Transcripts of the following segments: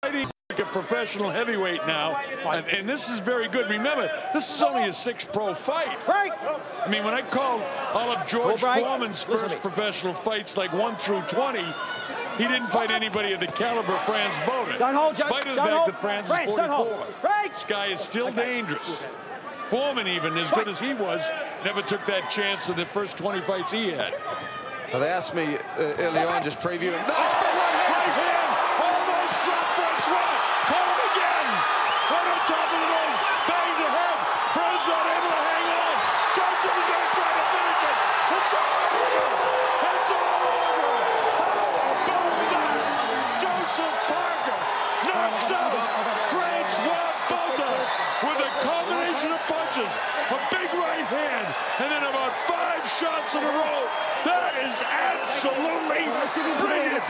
fighting like a professional heavyweight now, and this is very good. Remember, this is only his 6th pro fight. Right. I mean, when I called all of George Foreman's first professional fights, like 1 through 20, he didn't fight anybody of the caliber of Franz Botha. Don't hold, in spite of the fact that Franz is 44. This guy is still dangerous. Foreman, even as good as he was, never took that chance in the first 20 fights he had. Well, they asked me early on, just previewing. Right hand, almost shot French right. Caught him again. Right on top of the nose, bangs ahead. Franz not able to hang on. Joseph is going to try to finish it. It's all over. It's all over. How about that? Joseph Parker knocks out Franz Botha with a combination of punches, a big right hand, and then about 5 shots in a row. That is absolutely brilliant.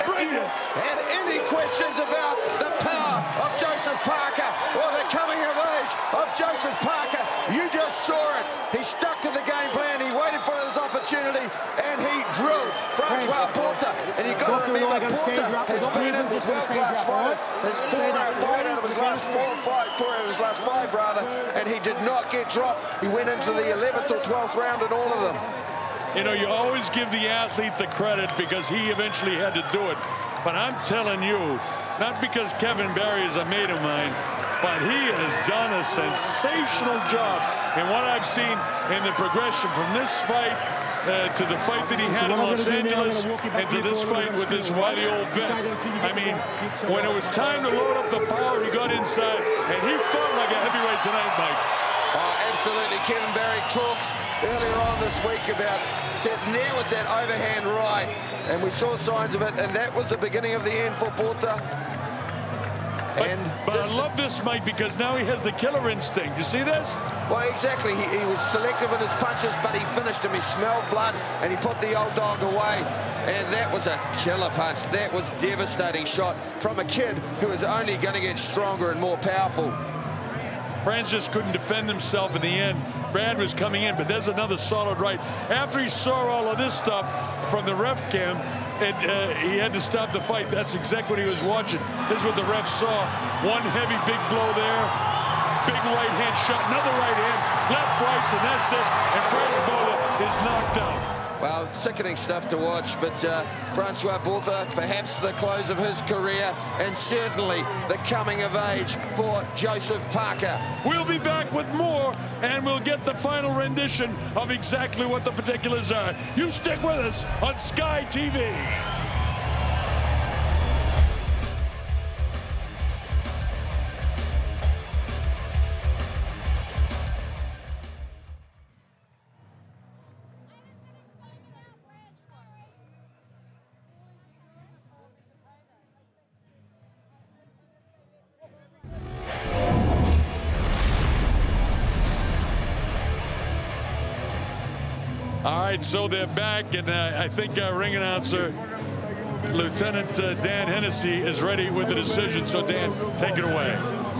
Brilliant. And any questions about the power of Joseph Parker or the coming of age of Joseph Parker? You just saw it. He stuck to the game plan. He waited for his opportunity, and he drilled Francois Botha. And you got to remember, Botha has been in with world-class fighters. Has fought out of his last 5, rather, and he did not get dropped. He went into the 11th or 12th round in all of them. You know, you always give the athlete the credit because he eventually had to do it. But I'm telling you, not because Kevin Barry is a mate of mine, but he has done a sensational job in what I've seen in the progression from this fight to the fight that he had in Los Angeles and to this fight with this wily old vet. I mean, when it was time to load up the power, he got inside, and he fought like a heavyweight tonight, Mike. Oh, absolutely. Kevin Barry talked earlier on this week about, said there was that overhand right, and we saw signs of it, and that was the beginning of the end for Botha. But I love this, Mike, because now he has the killer instinct. You see this? Well, exactly. He was selective in his punches, but he finished him. He smelled blood, and he put the old dog away. And that was a killer punch. That was a devastating shot from a kid who is only going to get stronger and more powerful. Franz just couldn't defend himself in the end. Brad was coming in, but there's another solid right. After he saw all of this stuff from the ref cam, he had to stop the fight. That's exactly what he was watching. This is what the ref saw. One heavy big blow there. Big right hand shot, another right hand, left rights, and that's it. And Franz Botha is knocked out. Well, sickening stuff to watch, but Francois Botha, perhaps the close of his career, and certainly the coming of age for Joseph Parker. We'll be back with more, and we'll get the final rendition of exactly what the particulars are. You stick with us on Sky TV. All right, so they're back, and I think our ring announcer, Lieutenant Dan Hennessy, is ready with the decision. So, Dan, take it away.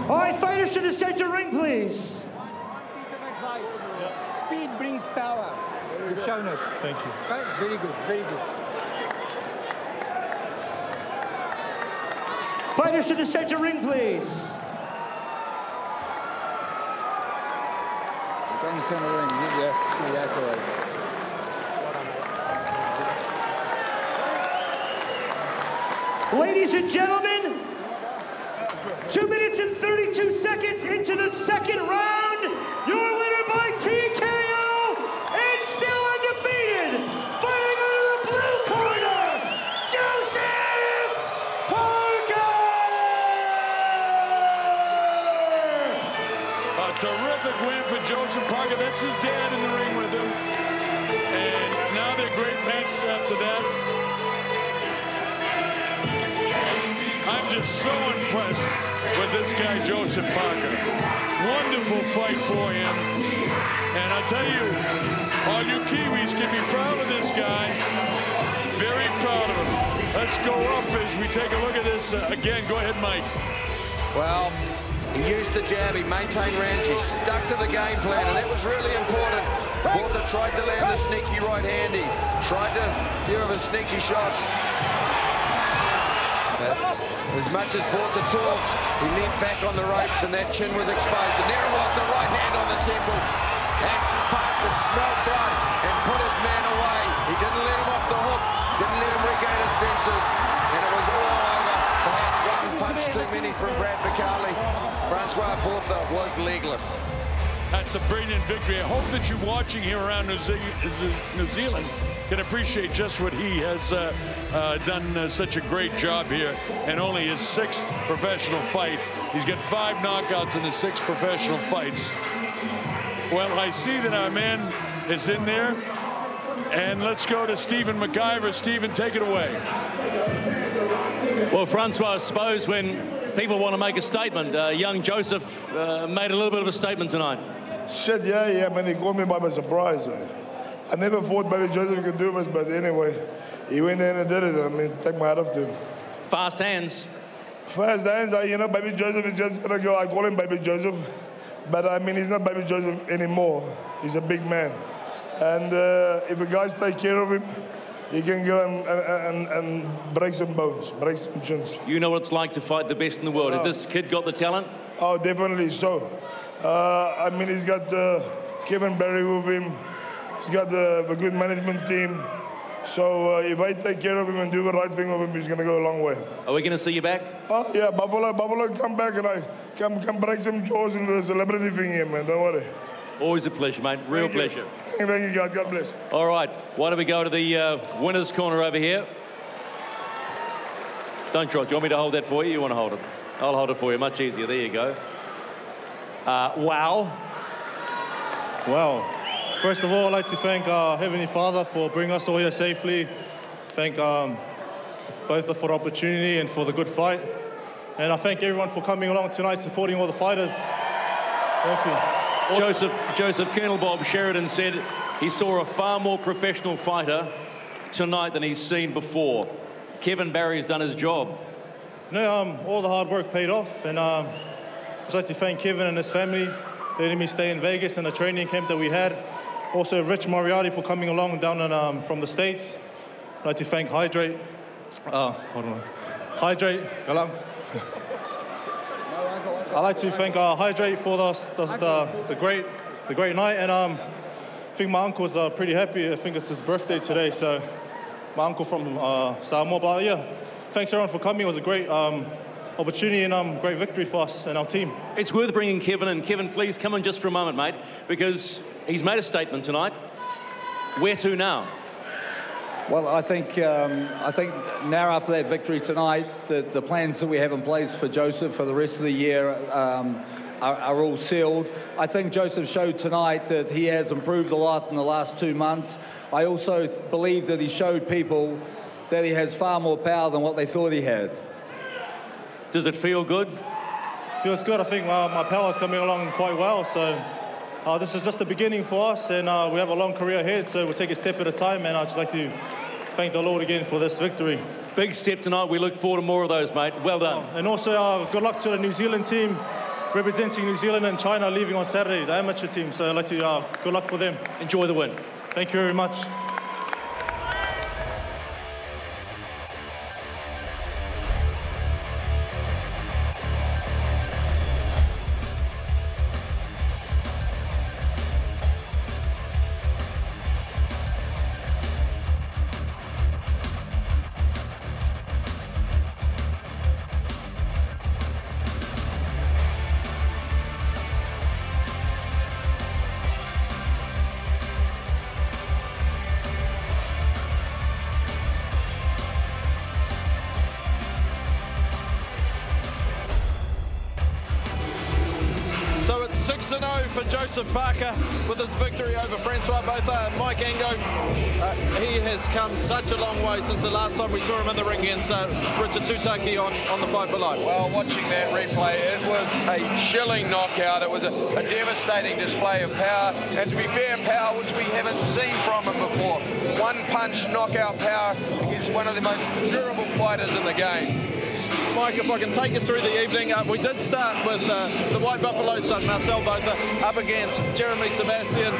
All right, fighters to the center ring, please. One piece of advice. Speed brings power. You've shown it. Thank you. Right? Very good, very good. Fighters to the center ring, please. You're going to center ring. Yeah. Ladies and gentlemen, 2 minutes and 32 seconds into the second round, your winner by TKO and still undefeated, fighting out of the blue corner, Joseph Parker! A terrific win for Joseph Parker. That's his dad in the ring with him. And now they're great mates after that. I'm just so impressed with this guy, Joseph Parker. Wonderful fight for him. And I tell you, all you Kiwis can be proud of this guy. Very proud of him. Let's go up as we take a look at this again. Go ahead, Mike. Well, he used the jab, he maintained range, he stuck to the game plan, and that was really important. Botha tried to land the sneaky right hand, he tried to give him his sneaky shots. As much as Botha talked, he leaned back on the ropes and that chin was exposed. And there it was, the right hand on the temple. And Parker smelled blood and put his man away. He didn't let him off the hook, didn't let him regain his senses. And it was all over. Perhaps one punch too many from Brad Bicali. Francois Botha was legless. That's a brilliant victory. I hope that you watching here around New Zealand can appreciate just what he has done such a great job here. And only his 6th professional fight. He's got 5 knockouts in his 6 professional fights. Well, I see that our man is in there. And let's go to Stephen McIver. Stephen, take it away. Well, Francois, I suppose when people want to make a statement, young Joseph made a little bit of a statement tonight. Shit, yeah, man, he caught me by surprise. I never thought Baby Joseph could do this, but anyway, he went there and did it. I mean, take my hat off to him. Fast hands. Fast hands, you know, Baby Joseph is just going to go, I call him Baby Joseph, but I mean, he's not Baby Joseph anymore. He's a big man. And if the guys take care of him, he can go and break some bones, break some chins. You know what it's like to fight the best in the world. Has this kid got the talent? Oh, definitely so. I mean, he's got Kevin Barry with him. He's got the good management team. So if I take care of him and do the right thing with him, he's going to go a long way. Are we going to see you back? Oh, yeah, Buffalo, come back and I come break some jaws in the celebrity thing here, man. Don't worry. Always a pleasure, mate. Real pleasure. Thank you, God. God bless. All right. Why don't we go to the winner's corner over here? Don't try. Do you want me to hold that for you? You want to hold it? I'll hold it for you. Much easier. There you go. Wow. Well, first of all, I'd like to thank our Heavenly Father for bringing us all here safely. Thank Botha for the opportunity and for the good fight. And I thank everyone for coming along tonight, supporting all the fighters. Thank you. Joseph, Colonel Bob Sheridan said he saw a far more professional fighter tonight than he's seen before. Kevin Barry's done his job. No, all the hard work paid off, and I'd like to thank Kevin and his family, letting me stay in Vegas in the training camp that we had. Also, Rich Moriarty for coming along down from the States. I'd like to thank Hydrate. Hold on. Hydrate. Hello. I'd like to thank Hydrate for the great night, and I think my uncle's pretty happy. I think it's his birthday today, so my uncle from Samoa. But yeah, thanks everyone for coming. It was a great opportunity and great victory for us and our team. It's worth bringing Kevin in. Kevin, please come in just for a moment, mate, because he's made a statement tonight. Where to now? Well, I think now after that victory tonight, the plans that we have in place for Joseph for the rest of the year are all sealed. I think Joseph showed tonight that he has improved a lot in the last 2 months. I also believe that he showed people that he has far more power than what they thought he had. Does it feel good? Feels good. I think my power is coming along quite well. So this is just the beginning for us, and we have a long career ahead. So we'll take a step at a time, and I'd just like to thank the Lord again for this victory. Big step tonight. We look forward to more of those, mate. Well done. And also good luck to the New Zealand team representing New Zealand and China leaving on Saturday, the amateur team. So I'd like to good luck for them. Enjoy the win. Thank you very much. So it's 6-0 for Joseph Parker with his victory over Francois Botha. And Mike Ango, he has come such a long way since the last time we saw him in the ring against Richard Tutaki on the Fight for Life. Well, watching that replay, it was a chilling knockout. It was a devastating display of power, and to be fair, power which we haven't seen from him before. One-punch knockout power against one of the most durable fighters in the game. Mike, if I can take you through the evening, we did start with the White Buffalo son, Marcel Botha, up against Jeremy Sebastian.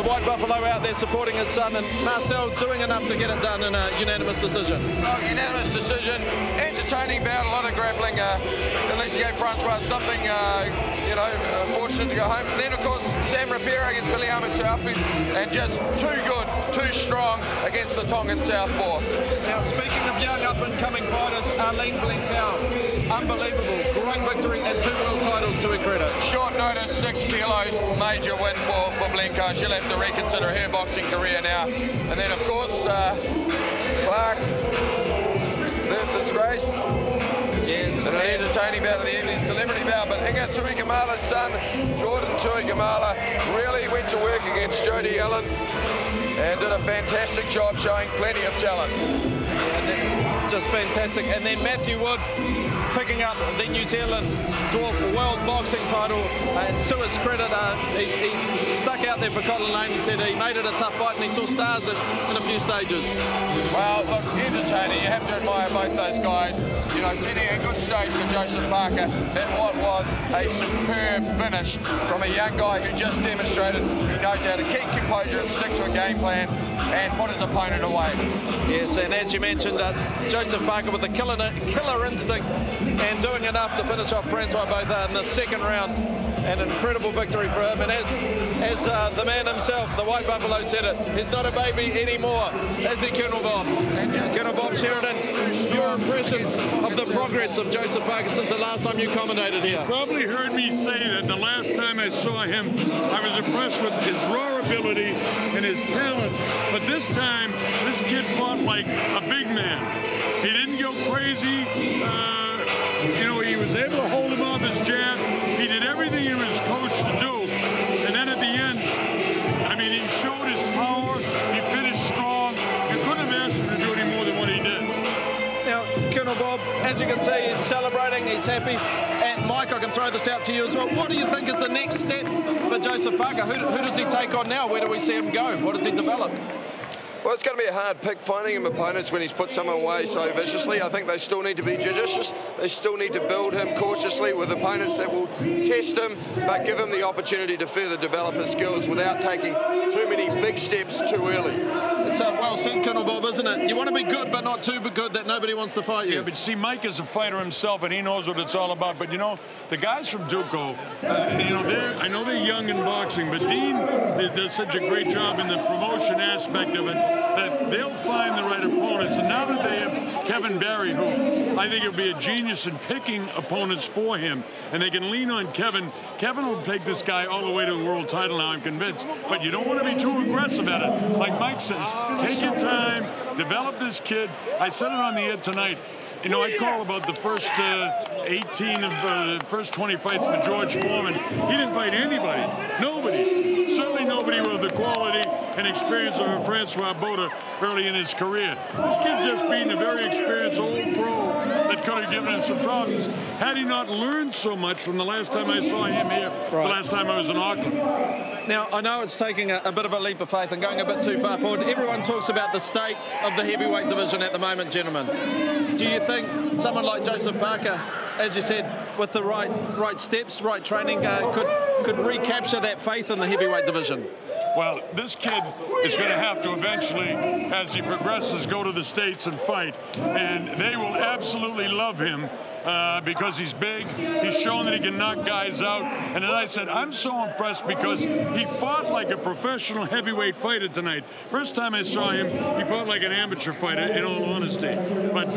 the White Buffalo out there supporting his son, and Marcel doing enough to get it done in a unanimous decision. Oh, unanimous decision, entertaining bout, a lot of grappling. At least he gave Francois something, fortunate to go home. And then, of course, Sam Rapira against Billy Amatapu, and just too good, too strong against the Tongan southpaw. Now, speaking of young up-and-coming fighters, Arlene Blenkau, unbelievable, great victory and 2 world titles to her credit. Short notice, 6 kilos, major win for Blenkau. She'll have to reconsider her boxing career now. And then, of course, Clark versus Grace. Yes, an entertaining bout of the evening, celebrity bout, but Inga Tuikamala's son, Jordan Tuikamala, really went to work against Jody Allen and did a fantastic job showing plenty of talent. Just fantastic. And then Matthew Wood picking up the New Zealand Dwarf World Boxing title, and to his credit, he stuck out there for Colin Lane and said he made it a tough fight, and he saw stars in a few stages. Well, look, entertaining. You have to admire both those guys. You know, setting a good stage for Joseph Parker in what was a superb finish from a young guy who just demonstrated he knows how to keep composure and stick to a game plan and put his opponent away. Yes, and as you mentioned, Joseph Parker with a killer instinct and doing enough to finish off Francois Botha in the second round. An incredible victory for him, and as the man himself, the White Buffalo, said it, he's not a baby anymore, is he, Colonel Bob? Colonel Bob Sheridan, your impressions of the progress of Joseph Parker since the last time you commentated here? Probably heard me say that the last time I saw him, I was impressed with his raw ability and his talent, but this time, this kid fought like a big man. He didn't go crazy. He was able to hold him off his jab. He did everything he was coached to do. And then at the end, he showed his power. He finished strong. You couldn't have asked him to do any more than what he did. Now, Colonel Bob, as you can see, he's celebrating, he's happy. And Mike, I can throw this out to you as well. What do you think is the next step for Joseph Parker? Who does he take on now? Where do we see him go? What does he develop? Well, it's going to be a hard pick finding him opponents when he's put someone away so viciously. I think they still need to be judicious. They still need to build him cautiously with opponents that will test him, but give him the opportunity to further develop his skills without taking too many big steps too early. It's well said, Colonel Bob, isn't it? You want to be good, but not too good that nobody wants to fight you. Yeah, but see, Mike is a fighter himself, and he knows what it's all about. But, the guys from Duco, I know they're young in boxing, but Dean does such a great job in the promotion aspect of it that they'll find the right opponents. And now that they have Kevin Barry, who I think will be a genius in picking opponents for him, and they can lean on Kevin. Kevin will take this guy all the way to a world title now, I'm convinced. But you don't want to be too aggressive at it. Like Mike says, take your time, develop this kid. I said it on the air tonight. I call about the first 18 of the first 20 fights for George Foreman. He didn't fight anybody. Nobody. Certainly nobody with the quality and experience of Francois Botha early in his career. This kid's just being a very experienced old pro that could have given him some problems had he not learned so much from the last time I saw him here, the last time I was in Auckland. Now, I know it's taking a bit of a leap of faith and going a bit too far forward. Everyone talks about the state of the heavyweight division at the moment, gentlemen. Do you think someone like Joseph Parker, as you said, with the right steps, right training, could recapture that faith in the heavyweight division? Well, this kid is going to have to eventually, as he progresses, go to the States and fight. And they will absolutely love him because he's big. He's shown that he can knock guys out. And as I said, I'm so impressed because he fought like a professional heavyweight fighter tonight. First time I saw him, he fought like an amateur fighter, in all honesty. But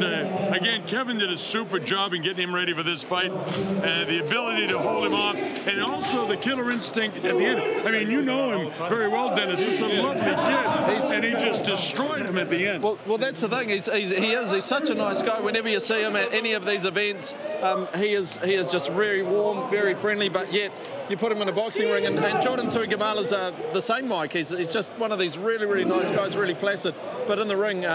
again, Kevin did a super job in getting him ready for this fight. The ability to hold him off, and also the killer instinct at the end. You know him very well, Dennis. This is a lovely kid, and he just destroyed him at the end. Well, that's the thing. He's such a nice guy. Whenever you see him at any of these events, he is just very warm, very friendly. But yet, you put him in a boxing ring, and Jordan Tuigamala's the same, Mike. He's just one of these really, really nice guys, really placid. But in the ring,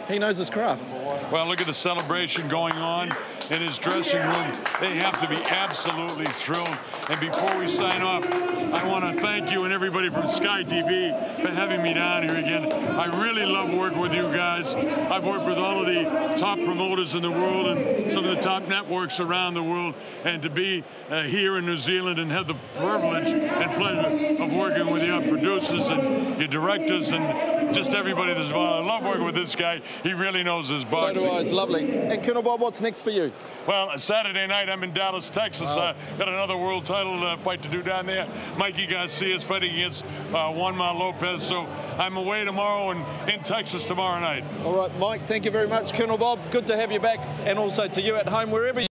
he knows his craft. Well, look at the celebration going on. in his dressing room. They have to be absolutely thrilled. And before we sign off, I want to thank you and everybody from Sky TV for having me down here again. I really love working with you guys. I've worked with all of the top promoters in the world and some of the top networks around the world. And to be here in New Zealand and have the privilege and pleasure of working with your producers and your directors and just everybody that's involved. I love working with this guy. He really knows his boxing. So do I. It's lovely. And Colonel Bob, what's next for you? Well, Saturday night I'm in Dallas, Texas. Got another world title fight to do down there. Mikey Garcia's fighting against Juanma Lopez. So I'm away tomorrow and in Texas tomorrow night. All right, Mike, thank you very much. Colonel Bob, good to have you back. And also to you at home, wherever you